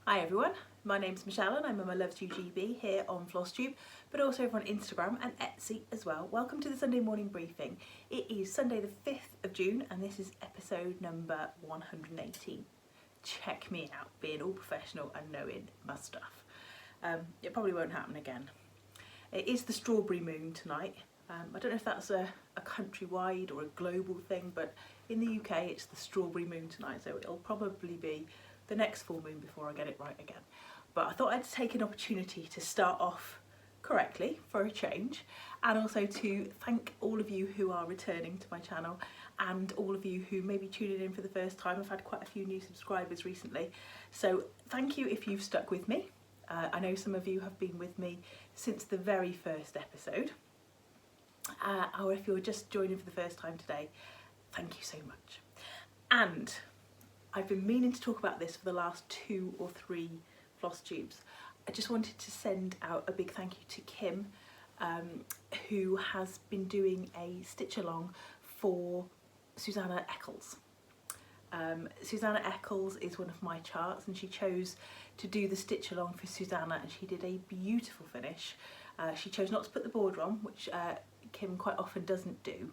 Hi everyone, my name's Michelle and I'm Mama Loves You GB here on FlossTube, but also over on Instagram and Etsy as well. Welcome to the Sunday morning briefing. It is Sunday the 5th of June and this is episode number 118. Check me out, being all professional and knowing my stuff. It probably won't happen again. It is the strawberry moon tonight. I don't know if that's a countrywide or a global thing, but in the UK it's the strawberry moon tonight, so it'll probably be the next full moon before I get it right again. But I thought I'd take an opportunity to start off correctly for a change, and also to thank all of you who are returning to my channel and all of you who may be tuning in for the first time. I've had quite a few new subscribers recently, so thank you if you've stuck with me. I know some of you have been with me since the very first episode, or if you're just joining for the first time today, thank you so much. And I've been meaning to talk about this for the last 2 or 3 FlossTubes. I just wanted to send out a big thank you to Kim, who has been doing a stitch along for Susanna Eccles. Susanna Eccles is one of my charts and she chose to do the stitch along for Susanna, and she did a beautiful finish. She chose not to put the border on, which Kim quite often doesn't do.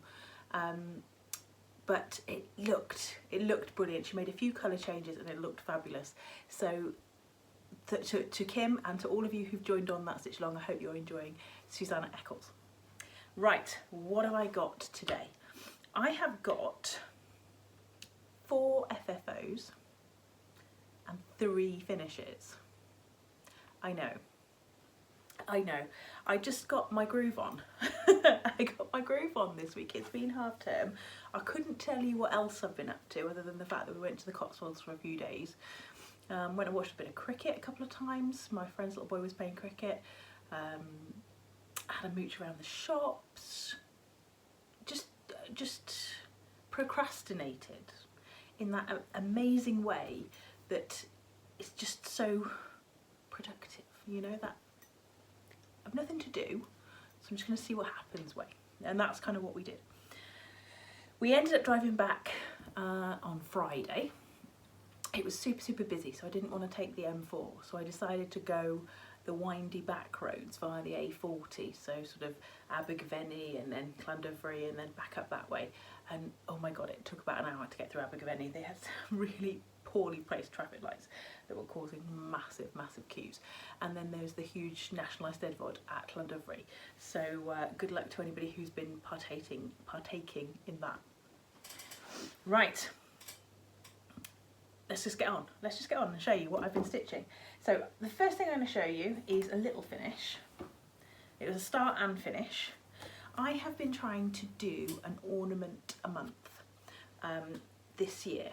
But it looked brilliant. She made a few colour changes and it looked fabulous. So to Kim and to all of you who've joined on that stitch along, I hope you're enjoying Susanna Eccles. Right, what have I got today? I have got 4 FFOs and 3 finishes. I know. I just got my groove on. I got my groove on this week. It's been half term. I couldn't tell you what else I've been up to other than the fact that we went to the Cotswolds for a few days. Went and watched a bit of cricket a couple of times. My friend's little boy was playing cricket. Had a mooch around the shops. Just procrastinated in that amazing way that it's just so productive, you know, that I've nothing to do, so I'm just going to see what happens way. And that's kind of what we did. We ended up driving back on Friday. It was super busy, so I didn't want to take the M4, so I decided to go the windy back roads via the A40, so sort of Abergavenny and then Llandovery and then back up that way. And oh my god, it took about an hour to get through Abergavenny. They had some really poorly placed traffic lights that were causing massive queues, and then there's the huge National Eisteddfod at Llandovery, so good luck to anybody who's been partaking in that. Right, let's just get on and show you what I've been stitching. So the first thing I'm going to show you is a little finish. It was a start and finish. I have been trying to do an ornament a month this year,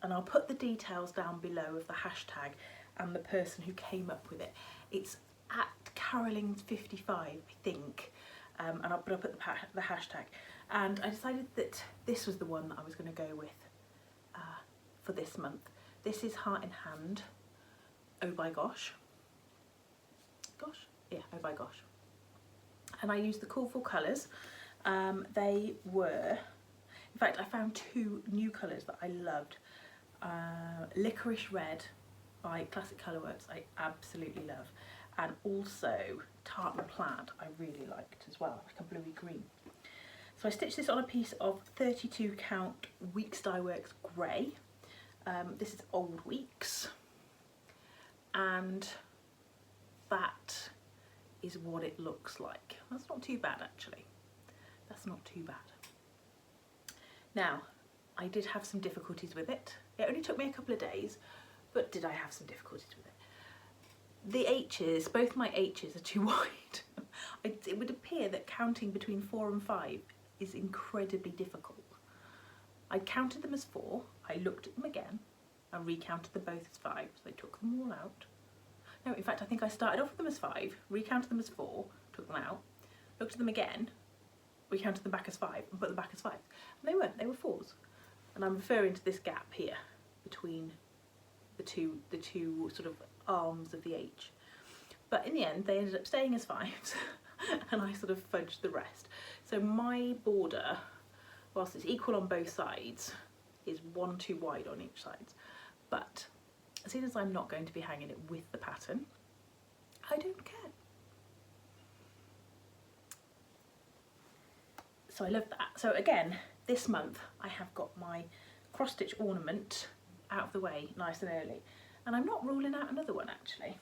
and I'll put the details down below of the hashtag and the person who came up with it. It's at Carolings55, I think, and I'll put the hashtag. And I decided that this was the one that I was going to go with for this month. This is Heart in Hand, Oh by Gosh. Yeah, Oh by Gosh. And I used the Coolful colours. They were, in fact, I found 2 new colours that I loved. Licorice Red by Classic Colourworks, I absolutely love, and also Tartan Plaid I really liked as well, like a bluey green. So I stitched this on a piece of 32 count Weeks Dye Works grey. This is Old Weeks, and that is what it looks like. That's not too bad actually. That's not too bad. Now, I did have some difficulties with it. It only took me a couple of days, but did I have some difficulties with it? The H's, both my H's are too wide. It would appear that counting between 4 and 5 is incredibly difficult. I counted them as 4, I looked at them again, and recounted them both as 5, so I took them all out. No, in fact, I think I started off with them as 5, recounted them as 4, took them out, looked at them again, recounted them back as 5, and put them back as 5. And they weren't, they were 4s. And I'm referring to this gap here between the two sort of arms of the H. But in the end, they ended up staying as 5s, and I sort of fudged the rest. So my border, whilst it's equal on both sides, is 1 too wide on each side. But as soon as I'm not going to be hanging it with the pattern, I don't care. So I love that. So again, this month I have got my cross stitch ornament out of the way nice and early, and I'm not ruling out another one actually.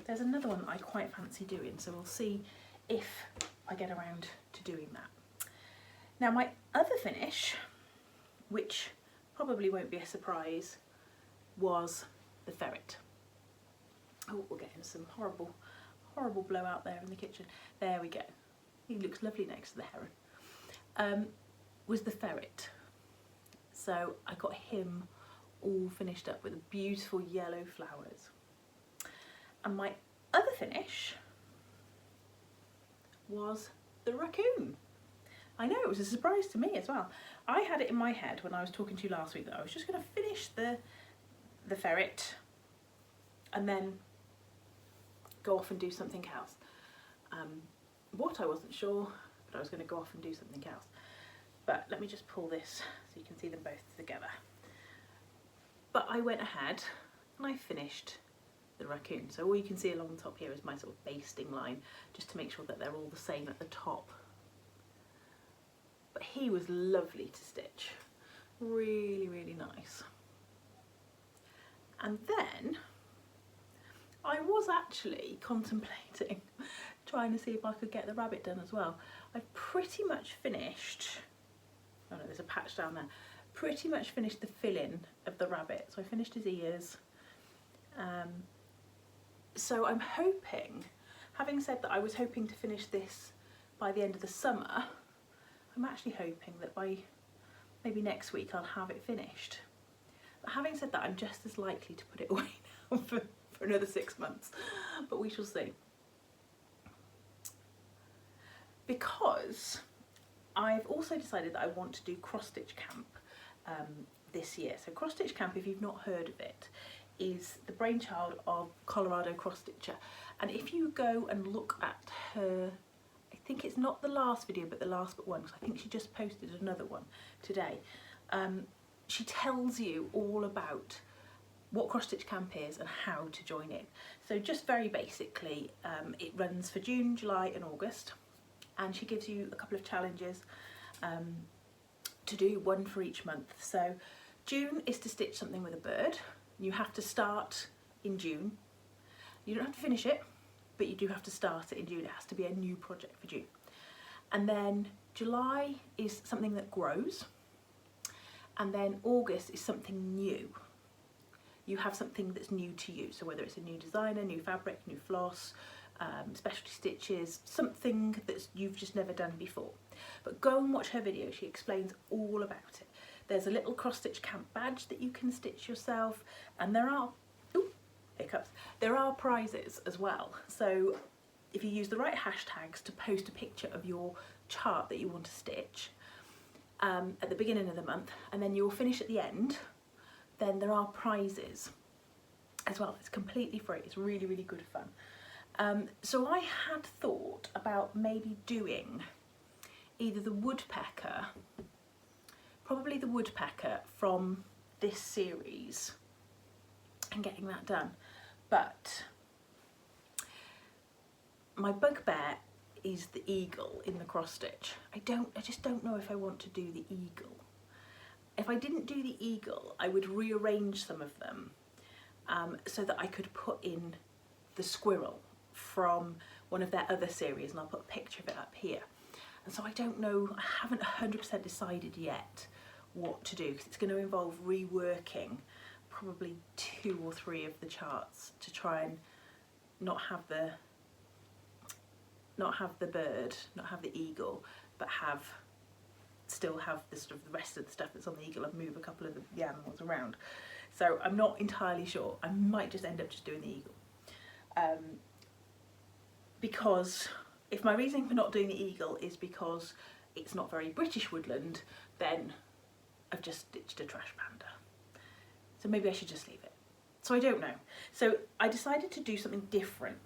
There's another one I quite fancy doing, so we'll see if I get around to doing that. Now my other finish, which probably won't be a surprise, was the ferret. Oh, we're getting some horrible blowout there in the kitchen. There we go. He looks lovely next to the heron. Was the ferret. So I got him all finished up with beautiful yellow flowers. And my other finish was the raccoon. I know, it was a surprise to me as well. I had it in my head when I was talking to you last week that I was just going to finish the ferret and then go off and do something else. What I wasn't sure, but I was going to go off and do something else. But let me just pull this so you can see them both together. But I went ahead and I finished the raccoon. So all you can see along the top here is my sort of basting line, just to make sure that they're all the same at the top. But he was lovely to stitch, really, really nice. And then I was actually contemplating trying to see if I could get the rabbit done as well. I've pretty much finished, oh no, there's a patch down there, pretty much finished the fill-in of the rabbit. So I finished his ears. So I'm hoping, having said that I was hoping to finish this by the end of the summer, I'm actually hoping that by maybe next week I'll have it finished. But having said that, I'm just as likely to put it away now for another 6 months, but we shall see. Because I've also decided that I want to do cross stitch camp this year. So cross stitch camp, if you've not heard of it, is the brainchild of Colorado cross stitcher, and if you go and look at her, I think it's not the last video but the last but one, because I think she just posted another one today, she tells you all about what cross stitch camp is and how to join in. So just very basically, it runs for June, July and August, and she gives you a couple of challenges to do, one for each month. So June is to stitch something with a bird. You have to start in June. You don't have to finish it, but you do have to start it in June. It has to be a new project for June. And then July is something that grows. And then August is something new. You have something that's new to you. So whether it's a new designer, new fabric, new floss, specialty stitches, something that you've just never done before. But go and watch her video. She explains all about it. There's a little cross stitch camp badge that you can stitch yourself, and there are, ooh, hiccups, there are prizes as well. So if you use the right hashtags to post a picture of your chart that you want to stitch at the beginning of the month, and then you'll finish at the end, then there are prizes as well. It's completely free. It's really, really good fun. So I had thought about maybe doing either the woodpecker, probably the woodpecker from this series, and getting that done. But my bugbear is the eagle in the cross stitch. I just don't know if I want to do the eagle. If I didn't do the eagle, I would rearrange some of them so that I could put in the squirrel from one of their other series, and I'll put a picture of it up here. And so I don't know, I haven't 100% decided yet what to do, because it's going to involve reworking probably 2 or 3 of the charts to try and not have the bird, not have the eagle, but still have the sort of the rest of the stuff that's on the eagle, and move a couple of the animals around. So I'm not entirely sure. I might just end up just doing the eagle, because if my reasoning for not doing the eagle is because it's not very British woodland, then I've just stitched a trash panda. So maybe I should just leave it. So I don't know. So I decided to do something different.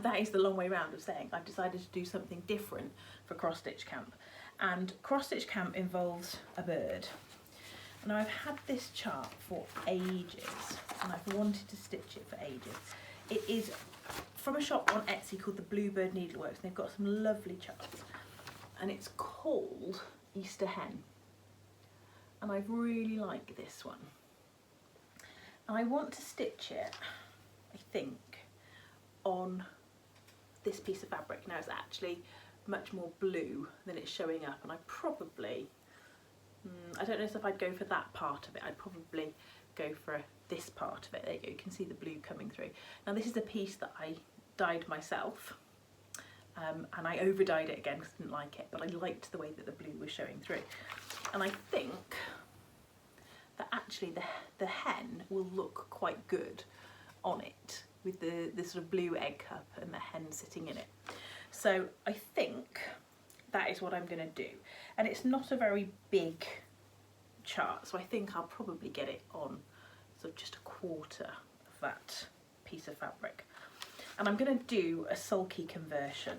That is the long way round of saying I've decided to do something different for cross stitch camp. And cross stitch camp involves a bird. Now I've had this chart for ages, and I've wanted to stitch it for ages. It is from a shop on Etsy called the Bluebird Needleworks, and they've got some lovely charts, and it's called Easter Hen, and I really like this one. And I want to stitch it, I think, on this piece of fabric. Now it's actually much more blue than it's showing up, and I probably, I don't know if I'd go for that part of it. I'd probably go for this part of it. There you go, you can see the blue coming through. Now this is a piece that I dyed myself, and I over dyed it again because I didn't like it, but I liked the way that the blue was showing through. And I think that actually the hen will look quite good on it with the sort of blue egg cup and the hen sitting in it. So I think that is what I'm going to do. And it's not a very big chart, so I think I'll probably get it on sort of just a quarter of that piece of fabric. And I'm going to do a sulky conversion,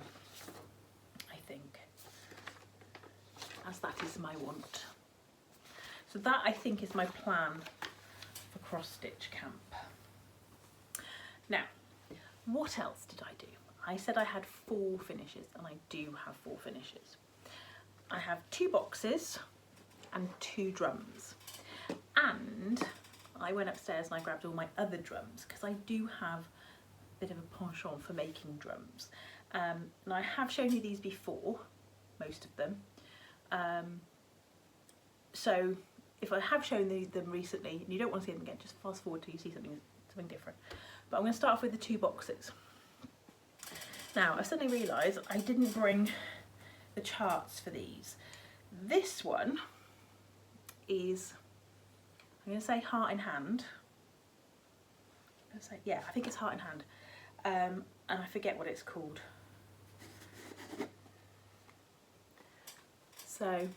I think, as that is my want. So that, I think, is my plan for cross stitch camp. Now, what else did I do? I said I had 4 finishes, and I do have 4 finishes. I have 2 boxes and 2 drums, and I went upstairs and I grabbed all my other drums because I do have a bit of a penchant for making drums. And I have shown you these before, most of them. So if I have shown them recently and you don't want to see them again, just fast forward till you see something different. But I'm going to start off with the 2 boxes. Now I suddenly realised I didn't bring the charts for these. This one is, I'm going to say Heart in Hand. Yeah, I think it's Heart in Hand, and I forget what it's called. So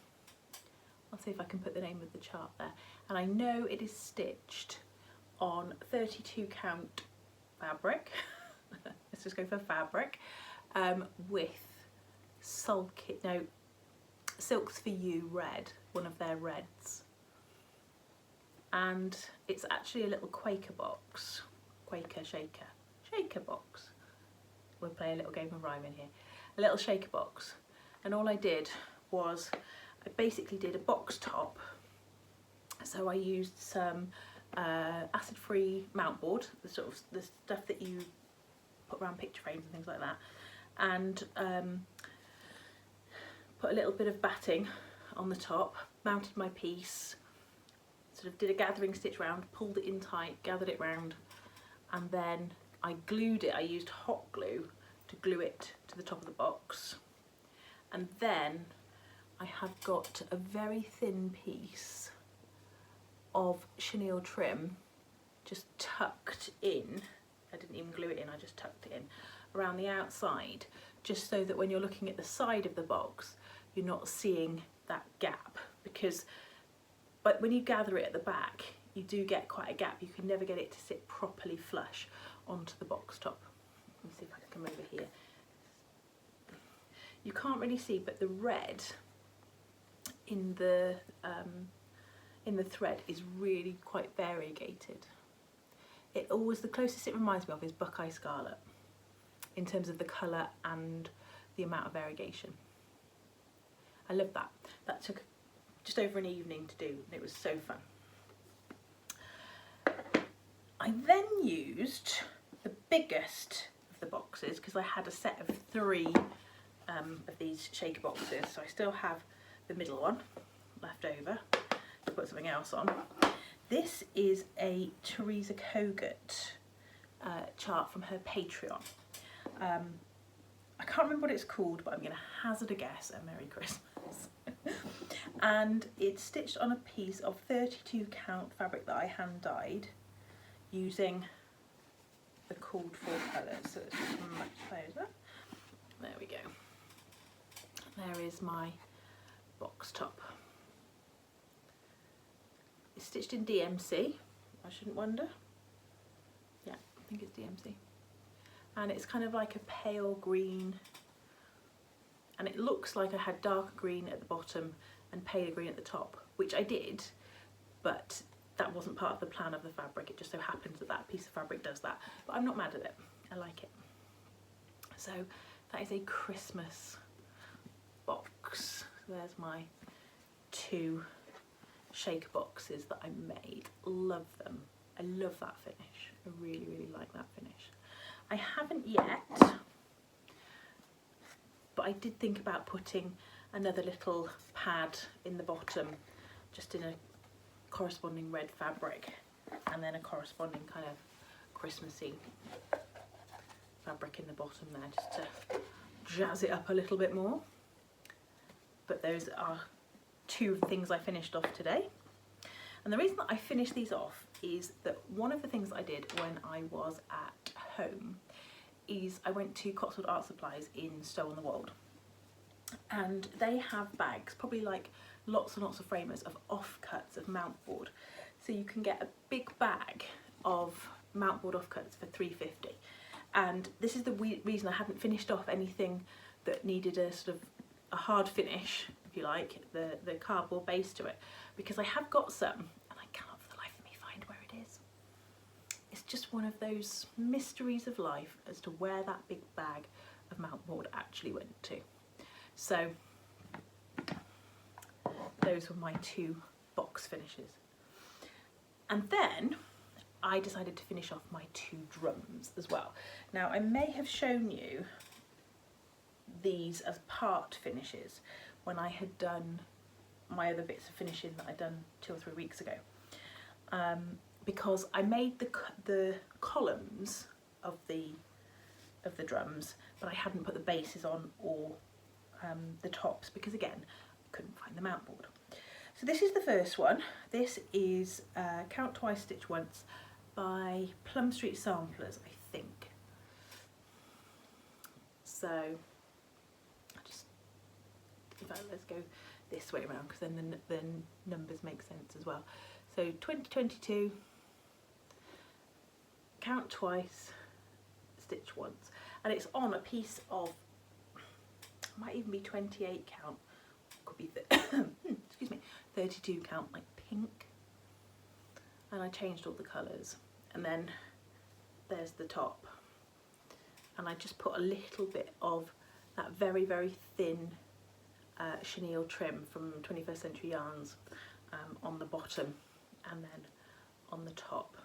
I'll see if I can put the name of the chart there. And I know it is stitched on 32 count fabric. Let's just go for fabric, with Silks for You red, one of their reds. And it's actually a little Quaker box, shaker box. We'll play a little game of rhyming here. A little shaker box. And all I did was, I basically did a box top. So I used some acid-free mount board, the stuff that you put around picture frames and things like that, and put a little bit of batting on the top, mounted my piece, sort of did a gathering stitch round, pulled it in tight, gathered it round, and then I glued it. I used hot glue to glue it to the top of the box, and then I have got a very thin piece of chenille trim just tucked in. I didn't even glue it in, I just tucked it in around the outside, just so that when you're looking at the side of the box you're not seeing that gap, because when you gather it at the back you do get quite a gap. You can never get it to sit properly flush onto the box top. Let me see if I can come over here. You can't really see, but the red in the thread is really quite variegated. It always, the closest it reminds me of is Buckeye Scarlet in terms of the colour and the amount of variegation. I love that. That took just over an evening to do, and it was so fun. I then used the biggest of the boxes because I had a set of 3 of these shaker boxes, so I still have the middle one left over to put something else on. This is a Teresa Kogut chart from her Patreon. I can't remember what it's called, but I'm going to hazard a guess and Merry Christmas. And it's stitched on a piece of 32 count fabric that I hand dyed using the called for colours. So let's just match those up. There we go. There is my box top. It's stitched in DMC, I shouldn't wonder. Yeah, I think it's DMC. And it's kind of like a pale green, and it looks like I had darker green at the bottom and paler green at the top, which I did, but that wasn't part of the plan of the fabric. It just so happens that that piece of fabric does that, but I'm not mad at it. I like it. So that is a Christmas box. So there's my 2 shaker boxes that I made. Love them. I love that finish. I really, really like that finish. I haven't yet, but I did think about putting another little pad in the bottom, just in a corresponding red fabric, and then a corresponding kind of Christmassy fabric in the bottom there, just to jazz it up a little bit more. But those are 2 things I finished off today. And the reason that I finished these off is that one of the things that I did when I was at home is I went to Cotswold Art Supplies in Stow-on-the-Wold, and they have bags, probably like lots and lots of framers, of offcuts of mount board. So you can get a big bag of mount board offcuts for £3.50. And this is the reason I hadn't finished off anything that needed a sort of a hard finish, if you like, the cardboard base to it, because I have got some and I cannot for the life of me find where it is. It's just one of those mysteries of life as to where that big bag of mount board actually went to. So those were my 2 box finishes. And then I decided to finish off my 2 drums as well. Now I may have shown you these as part finishes when I had done my other bits of finishing that I'd done 2 or 3 weeks ago, because I made the columns of the drums, but I hadn't put the bases on or the tops, because again I couldn't find the mount board. So this is the first one. This is Count Twice Stitch Once by Plum Street Samplers, I think. So in fact, let's go this way around, because then the numbers make sense as well. So 2022, Count Twice, Stitch Once, and it's on a piece of, might even be 28 count, could be excuse me, 32 count, like pink. And I changed all the colours, and then there's the top, and I just put a little bit of that very, very thin chenille trim from 21st Century Yarns on the bottom and then on the top.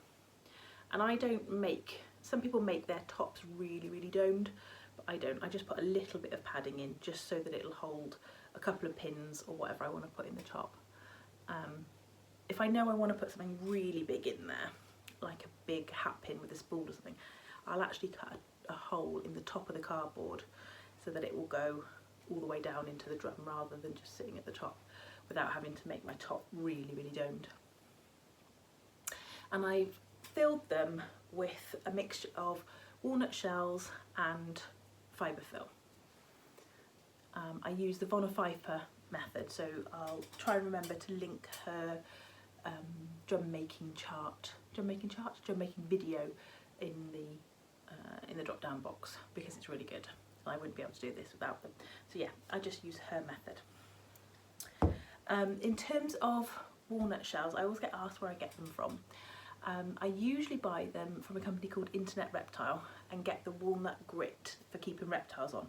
And I don't make, some people make their tops really, really domed, but I don't. I just put a little bit of padding in just so that it'll hold a couple of pins or whatever I want to put in the top. If I know I want to put something really big in there, like a big hat pin with a spool or something, I'll actually cut a hole in the top of the cardboard so that it will go all the way down into the drum rather than just sitting at the top, without having to make my top really, really domed. And I've filled them with a mixture of walnut shells and fibre fill. I use the Vonna Pfeiffer method, so I'll try and remember to link her drum making video in the drop down box, because it's really good. I wouldn't be able to do this without them. So yeah, I just use her method. In terms of walnut shells, I always get asked where I get them from. I usually buy them from a company called Internet Reptile and get the walnut grit for keeping reptiles on.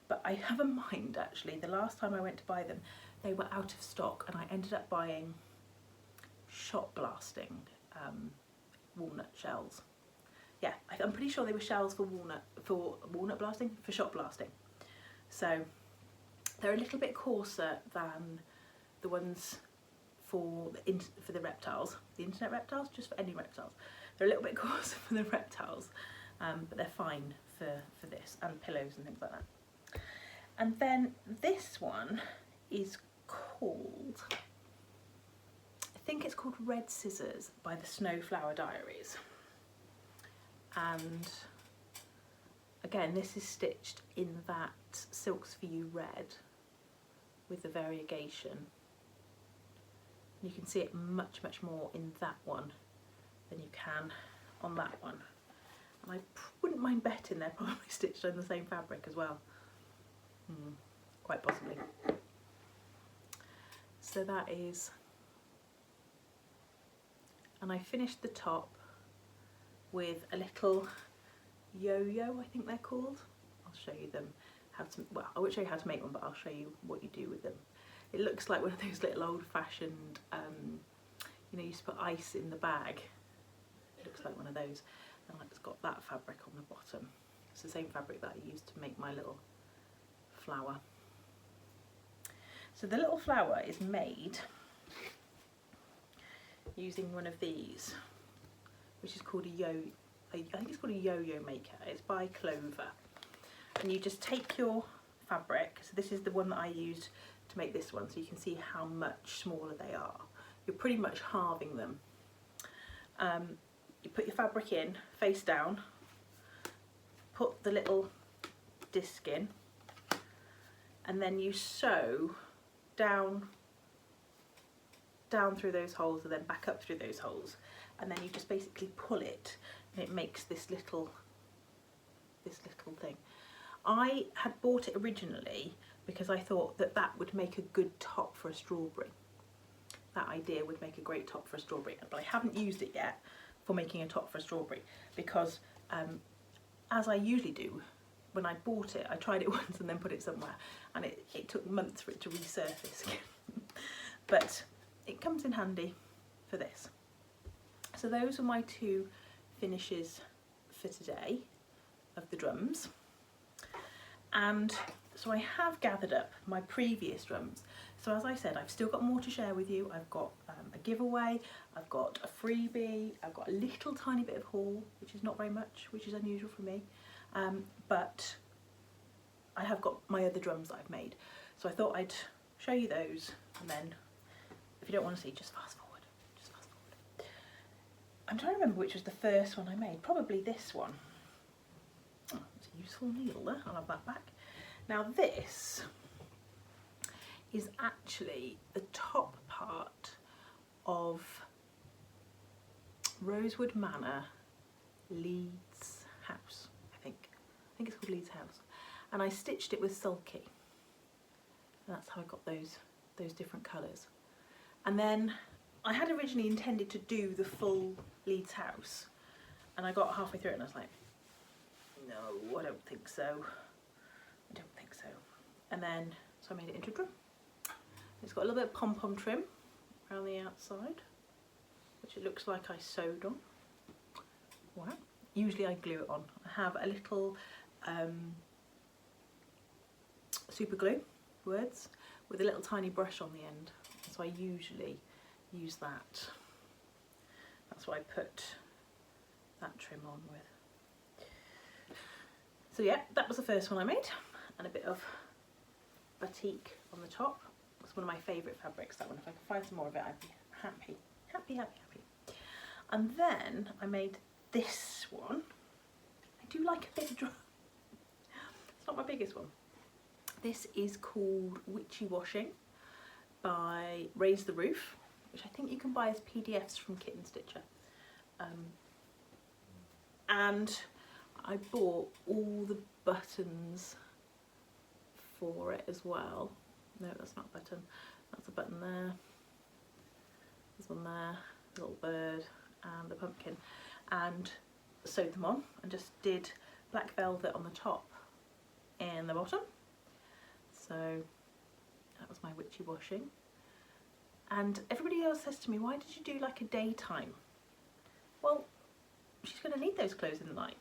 But I have a mind, actually, the last time I went to buy them, they were out of stock, and I ended up buying shot blasting walnut shells. Yeah, I'm pretty sure they were shells for walnut blasting, for shot blasting. So they're a little bit coarser than the ones for the reptiles, the Internet Reptiles, just for any reptiles. They're a little bit coarser for the reptiles, but they're fine for this, and pillows and things like that. And then this one is called, I think it's called Red Scissors by the Snowflower Diaries. And again, this is stitched in that Silks For You red with the variegation. You can see it much, much more in that one than you can on that one. And I wouldn't mind betting they're probably stitched on the same fabric as well. Quite possibly. So that is and I finished the top with a little yo-yo, I think they're called. I'll show you them how to, well, I won't show you how to make one, but I'll show you what you do with them. It looks like one of those little old-fashioned, you know, you used to put ice in the bag. It looks like one of those, and it's got that fabric on the bottom. It's the same fabric that I used to make my little flower. So the little flower is made using one of these, which is called I think it's called a yo-yo maker. It's by Clover, and you just take your fabric. So this is the one that I used to make this one, so you can see how much smaller they are. You're pretty much halving them. You put your fabric in face down, put the little disc in, and then you sew down through those holes and then back up through those holes, and then you just basically pull it and it makes this little thing. I had bought it originally because I thought that that would make a good top for a strawberry. That idea would make a great top for a strawberry, but I haven't used it yet for making a top for a strawberry because as I usually do, when I bought it, I tried it once and then put it somewhere, and it took months for it to resurface again. But it comes in handy for this. So those are my two finishes for today of the drums. And so I have gathered up my previous drums. So as I said, I've still got more to share with you. I've got a giveaway, I've got a freebie, I've got a little tiny bit of haul, which is not very much, which is unusual for me. But I have got my other drums that I've made. So I thought I'd show you those, and then if you don't want to see, just fast forward. Just fast forward. I'm trying to remember which was the first one I made. Probably this one. Oh, it's a useful needle there. I'll have that back. Now this is actually the top part of Rosewood Manor, Leeds House, I think it's called Leeds House, and I stitched it with sulky, and that's how I got those different colours. And then I had originally intended to do the full Leeds House, and I got halfway through it and I was like, no, I don't think so. I don't think so. And then, so I made it into a drum. It's got a little bit of pom-pom trim around the outside, which it looks like I sewed on. Wow. Usually I glue it on. I have a little super glue, words, with a little tiny brush on the end. So I usually use that. That's what I put that trim on with. So yeah, that was the first one I made, and a bit of batik on the top. It's one of my favourite fabrics, that one. If I can find some more of it, I'd be happy. Happy, happy, happy. And then I made this one. I do like a bit of drum. It's not my biggest one. This is called Witchy Washing by Raise the Roof, which I think you can buy as PDFs from Kit and Stitcher. And I bought all the buttons for it as well. No, that's not a button. That's a button there. There's one there, the little bird and the pumpkin. And sewed them on and just did black velvet on the top and the bottom. So that was my Witchy Washing. And everybody else says to me, why did you do like a daytime? Well, she's going to need those clothes in the night.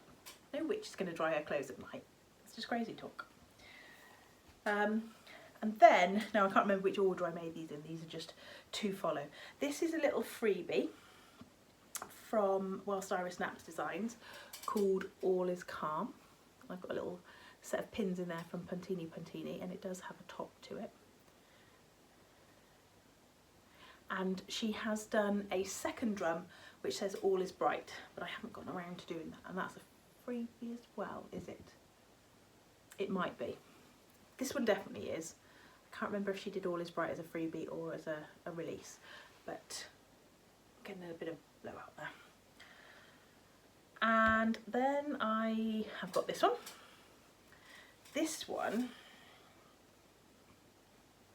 No witch is going to dry her clothes at night. It's just crazy talk. And then, now I can't remember which order I made these in. These are just to follow. This is a little freebie from Whilst Iris Naps Designs called All Is Calm. I've got a little set of pins in there from Puntini Puntini, and it does have a top to it. And she has done a second drum which says All Is Bright, but I haven't gotten around to doing that, and that's a freebie as well, is it? It might be. This one definitely is. I can't remember if she did All Is Bright as a freebie or as a release, but I'm getting a bit of blowout there. And then I have got this one. This one,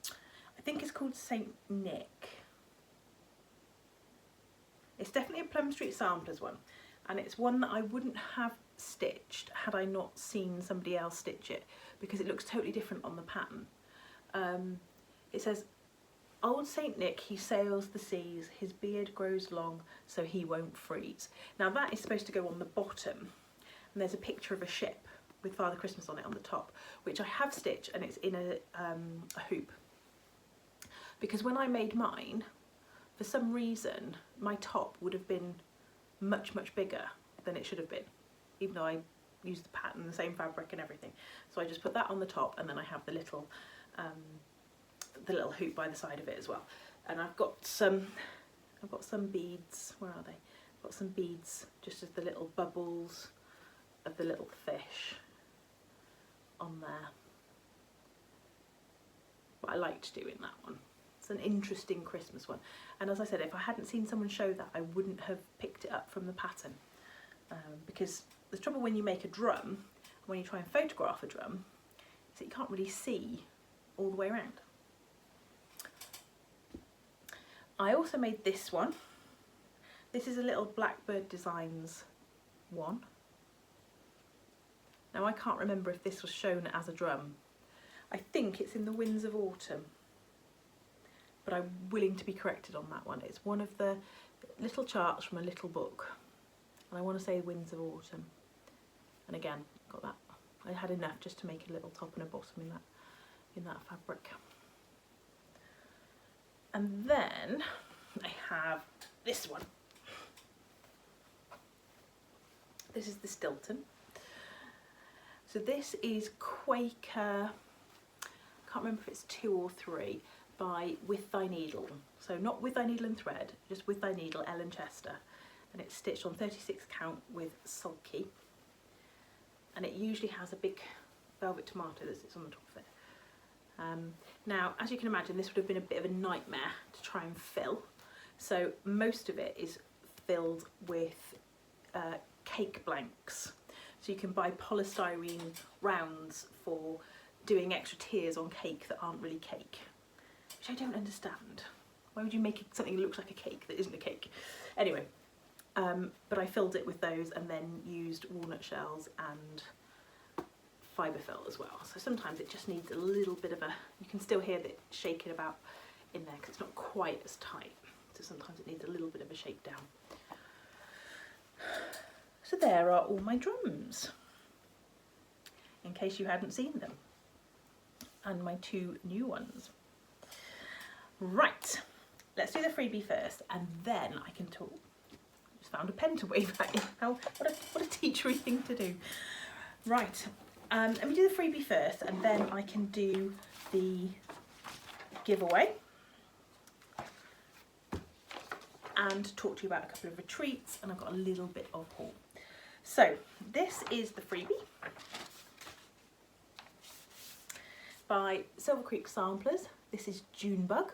I think it's called Saint Nick. It's definitely Pem Street Samplers one, and it's one that I wouldn't have stitched had I not seen somebody else stitch it, because it looks totally different on the pattern. It says, "Old Saint Nick, he sails the seas, his beard grows long so he won't freeze." Now that is supposed to go on the bottom, and there's a picture of a ship with Father Christmas on it on the top, which I have stitched, and it's in a hoop. Because when I made mine, for some reason, my top would have been much, much bigger than it should have been, even though I used the pattern, the same fabric and everything. So I just put that on the top, and then I have the little hoop by the side of it as well. And I've got some beads. Where are they? I've got some beads just as the little bubbles of the little fish on there. But I liked doing that one. It's an interesting Christmas one. And as I said, if I hadn't seen someone show that, I wouldn't have picked it up from the pattern. Because the trouble when you make a drum, when you try and photograph a drum, is that you can't really see all the way around. I also made this one. This is a little Blackbird Designs one. Now I can't remember if this was shown as a drum. I think it's in the Winds of Autumn, but I'm willing to be corrected on that one. It's one of the little charts from a little book, and I want to say Winds of Autumn. And again, got that. I had enough just to make a little top and a bottom in that fabric. And then I have this one. This is the Stilton. So this is Quaker, I can't remember if it's 2 or 3, by With Thy Needle. So not With Thy Needle and Thread, just With Thy Needle, Ellen Chester. And it's stitched on 36 count with sulky. And it usually has a big velvet tomato that sits on the top of it. Now, as you can imagine, this would have been a bit of a nightmare to try and fill. So most of it is filled with cake blanks. So you can buy polystyrene rounds for doing extra tiers on cake that aren't really cake, which I don't understand. Why would you make something that looks like a cake that isn't a cake? Anyway, but I filled it with those and then used walnut shells and fibre fill as well. So sometimes it just needs a little bit of a, you can still hear it shaking about in there because it's not quite as tight. So sometimes it needs a little bit of a shake down. So there are all my drums, in case you hadn't seen them, and my 2 new ones. Right, let's do the freebie first, and then I can talk. Just found a pen to wave at you. What a teachery thing to do. Right, let me do the freebie first, and then I can do the giveaway and talk to you about a couple of retreats, and I've got a little bit of haul. So this is the freebie by Silver Creek Samplers. This is Junebug.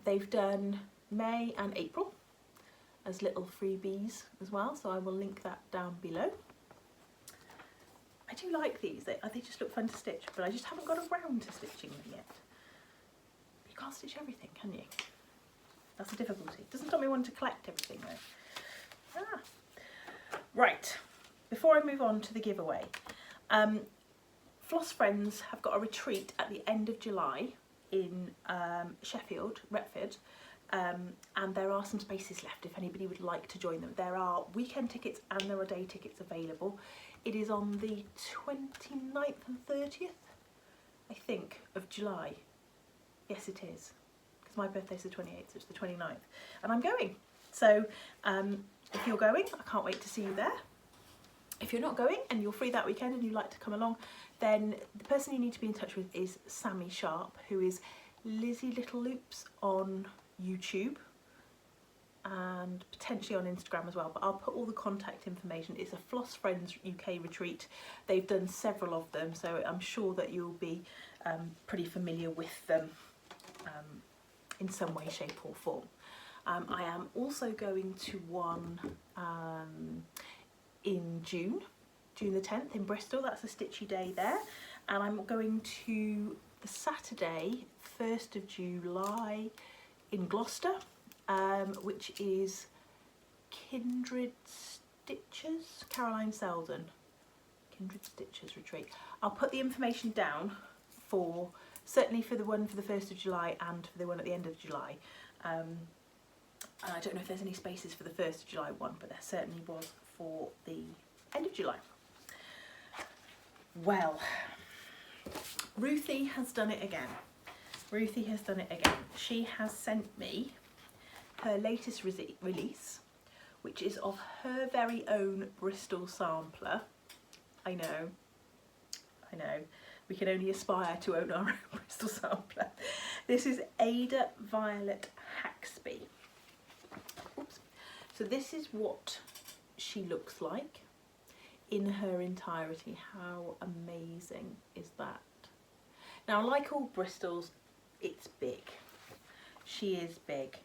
They've done May and April as little freebies as well, so I will link that down below. I do like these, they just look fun to stitch, but I just haven't got around to stitching them yet. You can't stitch everything, can you? That's the difficulty. Doesn't stop me wanting to collect everything though. Right, before I move on to the giveaway, Floss Friends have got a retreat at the end of July in Sheffield, Retford, and there are some spaces left if anybody would like to join them. There are weekend tickets and there are day tickets available. It is on the 29th and 30th, I think, of July. Yes, it is, because my birthday's the 28th, so it's the 29th, and I'm going. So if you're going, I can't wait to see you there. If you're not going and you're free that weekend and you'd like to come along, then the person you need to be in touch with is Sammy Sharp, who is Lizzie Little Loops on YouTube and potentially on Instagram as well, but I'll put all the contact information. It's a Floss Friends UK retreat. They've done several of them, so I'm sure that you'll be pretty familiar with them in some way, shape or form. I am also going to one in June the 10th in Bristol. That's a stitchy day there. And I'm going to the Saturday, 1st of July in Gloucester, which is Kindred Stitchers, Caroline Selden. Kindred Stitchers retreat. I'll put the information down for, certainly for the one for the 1st of July and for the one at the end of July. And I don't know if there's any spaces for the 1st of July one, but there certainly was for the end of July. Well, Ruthie has done it again. Ruthie has done it again. She has sent me her latest release, which is of her very own Bristol sampler. I know, we can only aspire to own our own Bristol sampler. This is Ada Violet Haxby. Oops. So this is what she looks like in her entirety. How amazing is that? Now, like all Bristols, it's big. She is big.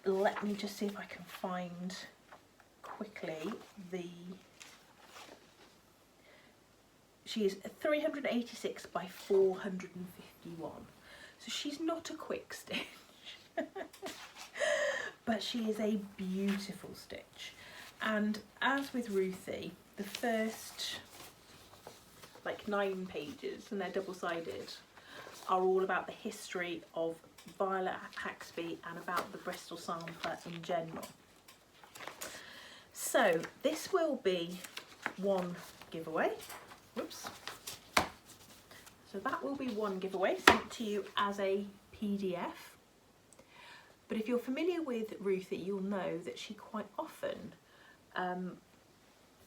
Let me just see if I can find quickly the... She is 386 by 451. So she's not a quick stitch. But she is a beautiful stitch. And as with Ruthie, the first like 9 pages, and they're double-sided, are all about the history of Violet Haxby and about the Bristol sampler in general. So this will be one giveaway. Whoops. So that will be one giveaway sent to you as a PDF. But if you're familiar with Ruthie, you'll know that she quite often,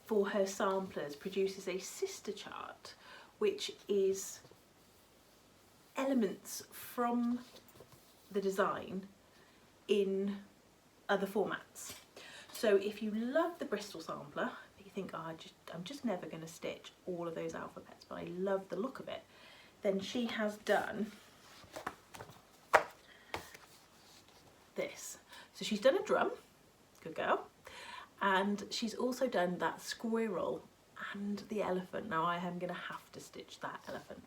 for her samplers, produces a sister chart, which is elements from the design in other formats. So if you love the Bristol sampler, but you think, oh, I'm just never going to stitch all of those alphabets, but I love the look of it, then she has done this. So she's done a drum, good girl, and she's also done that squirrel and the elephant. Now I am going to have to stitch that elephant.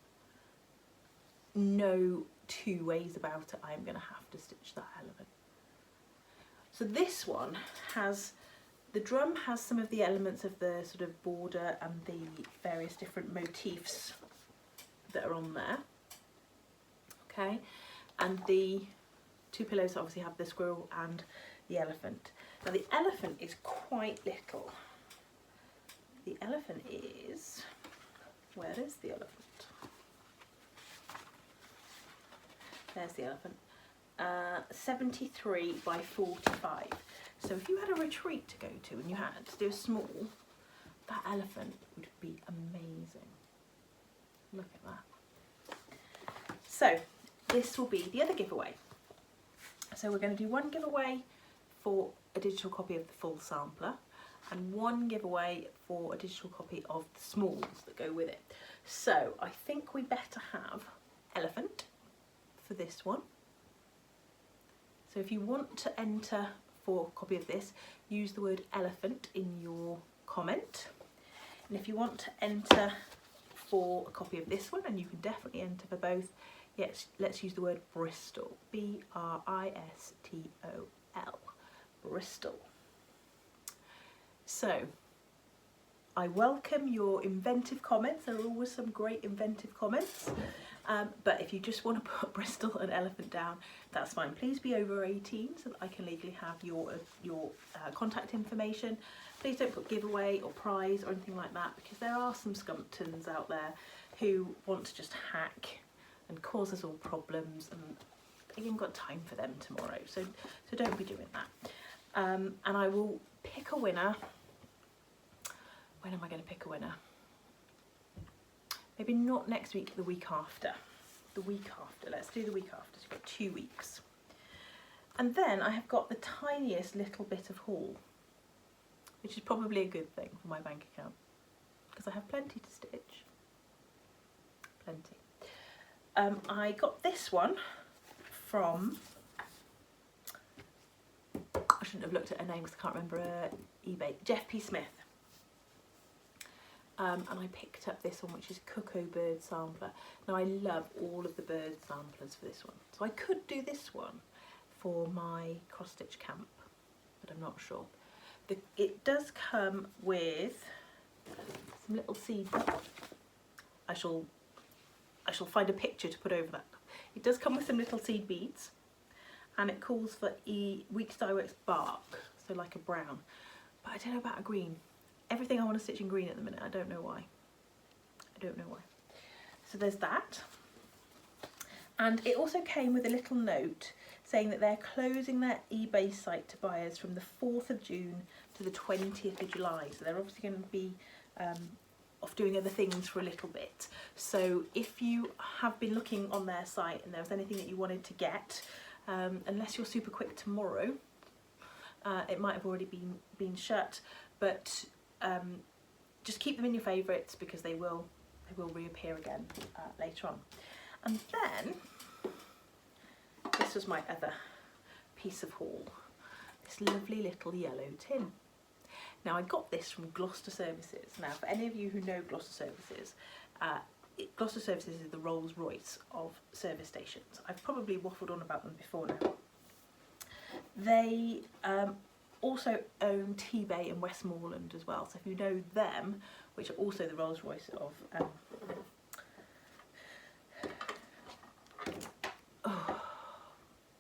No two ways about it, I am going to have to stitch that elephant. So this one has, the drum has some of the elements of the sort of border and the various different motifs that are on there. Okay, and the 2 pillows obviously have the squirrel and the elephant. Now the elephant is quite little. The elephant is, where is the elephant? There's the elephant. 73 by 45. So if you had a retreat to go to and you had to do a small, that elephant would be amazing. Look at that. So this will be the other giveaway. So we're going to do one giveaway for a digital copy of the full sampler and one giveaway for a digital copy of the smalls that go with it. So I think we better have elephant for this one. So if you want to enter for a copy of this, use the word elephant in your comment. And if you want to enter for a copy of this one, and you can definitely enter for both, yes, let's use the word Bristol. B-R-I-S-T-O-L. Bristol. So I welcome your inventive comments. There are always some great inventive comments. But if you just want to put Bristol and elephant down, that's fine. Please be over 18 so that I can legally have your contact information. Please don't put giveaway or prize or anything like that, because there are some scumptons out there who want to just hack and cause us all problems, and I haven't got time for them tomorrow. So don't be doing that. And I will pick a winner. When am I going to pick a winner? Maybe not next week, the week after. The week after, let's do the week after, so you've got 2 weeks. And then I have got the tiniest little bit of haul, which is probably a good thing for my bank account, because I have plenty to stitch. Plenty. I got this one from, I shouldn't have looked at her name because I can't remember eBay, Jeff P. Smith. And I picked up this one, which is Cuckoo Bird Sampler. Now I love all of the bird samplers for this one, so I could do this one for my cross stitch camp, but I'm not sure. It does come with some little seeds. I shall find a picture to put over that. It does come with some little seed beads, and it calls for Weeks Dye Works bark, so like a brown. But I don't know about a green. Everything I want to stitch in green at the minute. I don't know why. I don't know why. So there's that. And it also came with a little note saying that they're closing their eBay site to buyers from the 4th of June to the 20th of July. So they're obviously going to be off doing other things for a little bit. So if you have been looking on their site and there was anything that you wanted to get, unless you're super quick tomorrow, it might have already been shut, but just keep them in your favourites because they will reappear again later on. And then this was my other piece of haul, this lovely little yellow tin. Now I got this from Gloucester Services. Now for any of you who know Gloucester Services, Gloucester Services is the Rolls Royce of service stations. I've probably waffled on about them before now. They also own T-Bay and Westmoreland as well. So if you know them, which are also the Rolls Royce of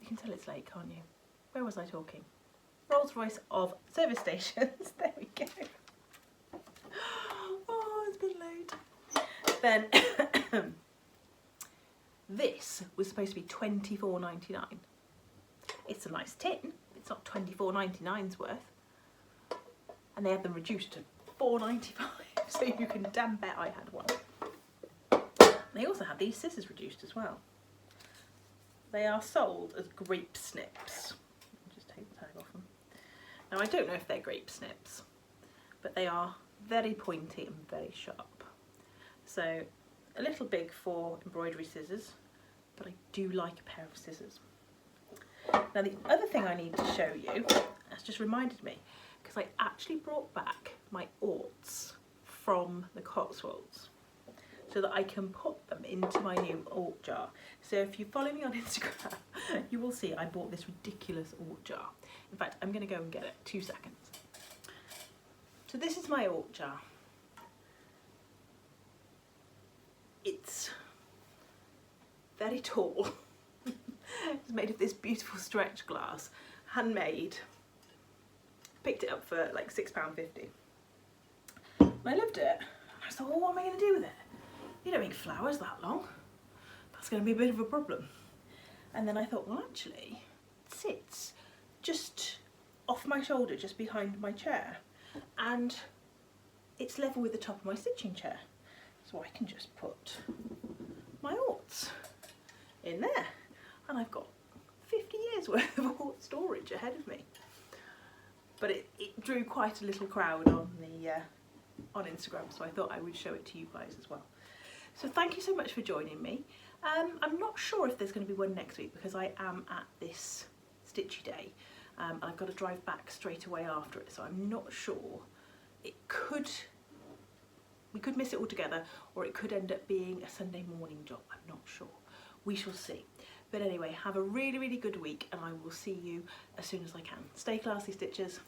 you can tell it's late, can't you? Where was I talking? Rolls Royce of service stations. There we go. Oh, it's been late. Then this was supposed to be £24.99. It's a nice tin. It's not £24.99's worth. And they have them reduced to £4.95. So you can damn bet I had one. They also have these scissors reduced as well. They are sold as grape snips. I'll just take the tag off them. Now I don't know if they're grape snips, but they are very pointy and very sharp. So a little big for embroidery scissors, but I do like a pair of scissors. Now the other thing I need to show you, that's just reminded me, because I actually brought back my orts from the Cotswolds, so that I can put them into my new ort jar. So if you follow me on Instagram, you will see I bought this ridiculous ort jar. In fact, I'm going to go and get it. 2 seconds. So this is my ort jar. It's very tall. It's made of this beautiful stretch glass, handmade. Picked it up for like £6.50. And I loved it. I thought, well, what am I going to do with it? You don't make flowers that long. That's going to be a bit of a problem. And then I thought, well, actually, it sits just off my shoulder, just behind my chair. And it's level with the top of my stitching chair. So I can just put my orts in there. And I've got 50 years worth of ort storage ahead of me. But it drew quite a little crowd on Instagram, so I thought I would show it to you guys as well. So thank you so much for joining me. I'm not sure if there's going to be one next week because I am at this stitchy day. I've got to drive back straight away after it, so I'm not sure. We could miss it altogether, or it could end up being a Sunday morning job. I'm not sure. We shall see. But anyway, have a really, really good week, and I will see you as soon as I can. Stay classy, stitchers.